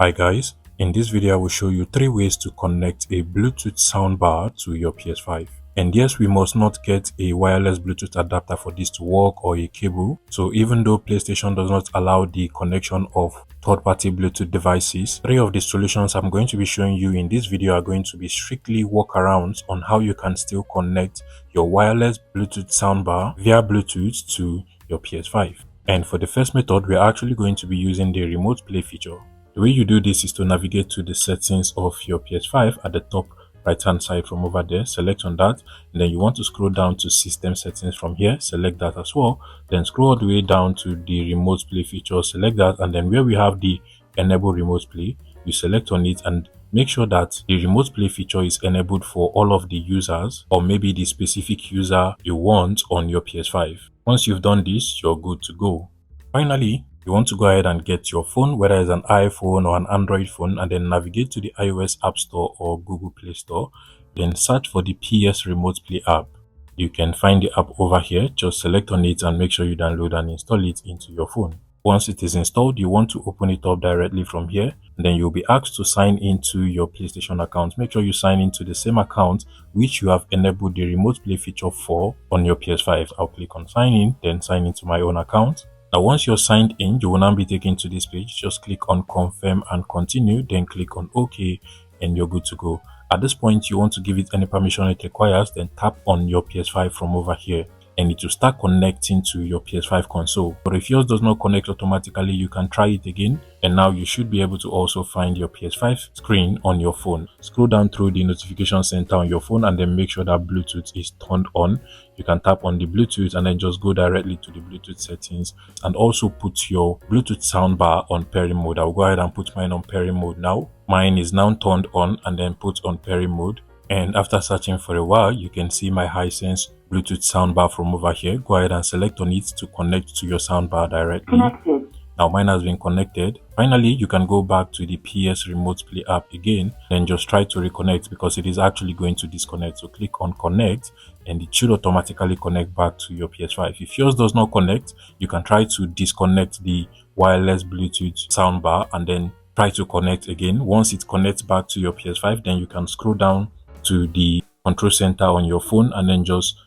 Hi guys, in this video I will show you 3 ways to connect a Bluetooth soundbar to your PS5. And yes, we must not get a wireless Bluetooth adapter for this to work or a cable. So even though PlayStation does not allow the connection of third-party Bluetooth devices, 3 of the solutions I'm going to be showing you in this video are going to be strictly workarounds on how you can still connect your wireless Bluetooth soundbar via Bluetooth to your PS5. And for the first method, we're actually going to be using the remote play feature. The way you do this is to navigate to the settings of your PS5 at the top right hand side from over there. Select on that, and then you want to scroll down to system settings from here. Select that as well. Then scroll all the way down to the remote play feature. Select that, and then where we have the enable remote play, you select on it and make sure that the remote play feature is enabled for all of the users, or maybe the specific user you want on your PS5. Once you've done this, you're good to go. Finally, you want to go ahead and get your phone, whether it's an iPhone or an Android phone, and then navigate to the iOS App Store or Google Play Store. Then search for the PS Remote Play app. You can find the app over here. Just select on it and make sure you download and install it into your phone. Once it is installed, you want to open it up directly from here. And then you'll be asked to sign into your PlayStation account. Make sure you sign into the same account which you have enabled the remote play feature for on your PS5. I'll click on sign in, then sign into my own account. Now, once you're signed in, you will now be taken to this page. Just click on confirm and continue, then click on OK, and you're good to go. At this point, you want to give it any permission it requires, then tap on your PS5 from over here, and it will start connecting to your PS5 console. But if yours does not connect automatically, you can try it again, and now you should be able to also find your PS5 screen on your phone. Scroll down through the notification center on your phone and then make sure that Bluetooth is turned on. You can tap on the Bluetooth and then just go directly to the Bluetooth settings and also put your Bluetooth soundbar on pairing mode. I'll go ahead and put mine on pairing mode now. Mine is now turned on and then put on pairing mode. And after searching for a while, you can see my Hisense Bluetooth soundbar from over here. Go ahead and select on it to connect to your soundbar directly. Connected. Now mine has been connected. Finally, you can go back to the PS Remote Play app again, then just try to reconnect because it is actually going to disconnect. So click on connect and it should automatically connect back to your PS5. If yours does not connect, you can try to disconnect the wireless Bluetooth soundbar and then try to connect again. Once it connects back to your PS5, then you can scroll down to the control center on your phone and then just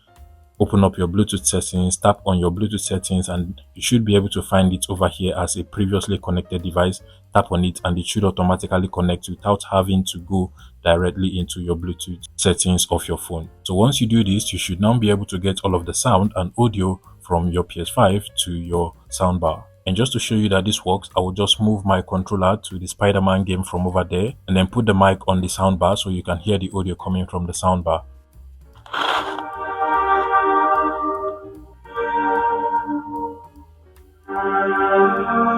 open up your Bluetooth settings, tap on your Bluetooth settings, and you should be able to find it over here as a previously connected device. Tap on it and it should automatically connect without having to go directly into your Bluetooth settings of your phone. So once you do this, you should now be able to get all of the sound and audio from your PS5 to your soundbar. And just to show you that this works, I will just move my controller to the Spider-Man game from over there and then put the mic on the soundbar so you can hear the audio coming from the soundbar.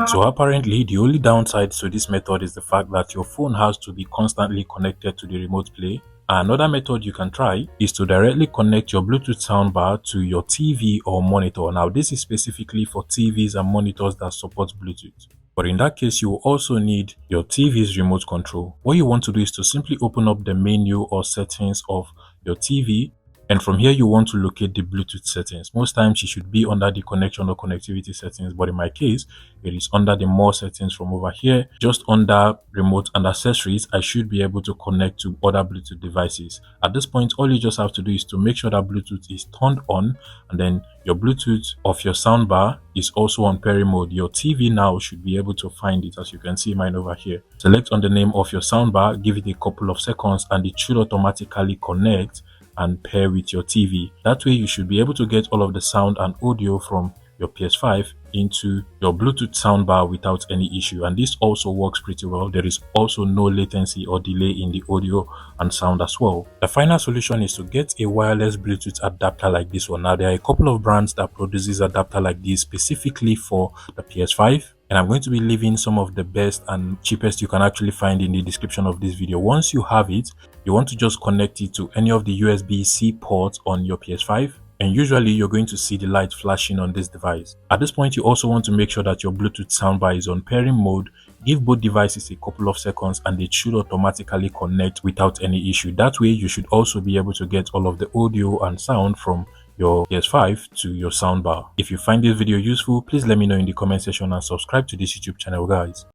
So apparently, the only downside to this method is the fact that your phone has to be constantly connected to the remote play. Another method you can try is to directly connect your Bluetooth soundbar to your TV or monitor. Now, this is specifically for TVs and monitors that support Bluetooth. But in that case, you will also need your TV's remote control. What you want to do is to simply open up the menu or settings of your TV. And from here, you want to locate the Bluetooth settings. Most times, it should be under the connection or connectivity settings. But in my case, it is under the more settings from over here. Just under remote and accessories, I should be able to connect to other Bluetooth devices. At this point, all you just have to do is to make sure that Bluetooth is turned on. And then your Bluetooth of your soundbar is also on pairing mode. Your TV now should be able to find it, as you can see mine over here. Select on the name of your soundbar, give it a couple of seconds, and it should automatically connect and pair with your TV. That way you should be able to get all of the sound and audio from your PS5 into your Bluetooth soundbar without any issue, and this also works pretty well. There is also no latency or delay in the audio and sound as well. The final solution is to get a wireless Bluetooth adapter like this one. Now there are a couple of brands that produces adapter like this specifically for the PS5, and I'm going to be leaving some of the best and cheapest you can actually find in the description of this video. Once you have it, you want to just connect it to any of the USB-C ports on your PS5, and usually you're going to see the light flashing on this device. At this point, you also want to make sure that your Bluetooth soundbar is on pairing mode. Give both devices a couple of seconds and it should automatically connect without any issue. That way you should also be able to get all of the audio and sound from your PS5 to your soundbar. If you find this video useful, please let me know in the comment section and subscribe to this YouTube channel, guys.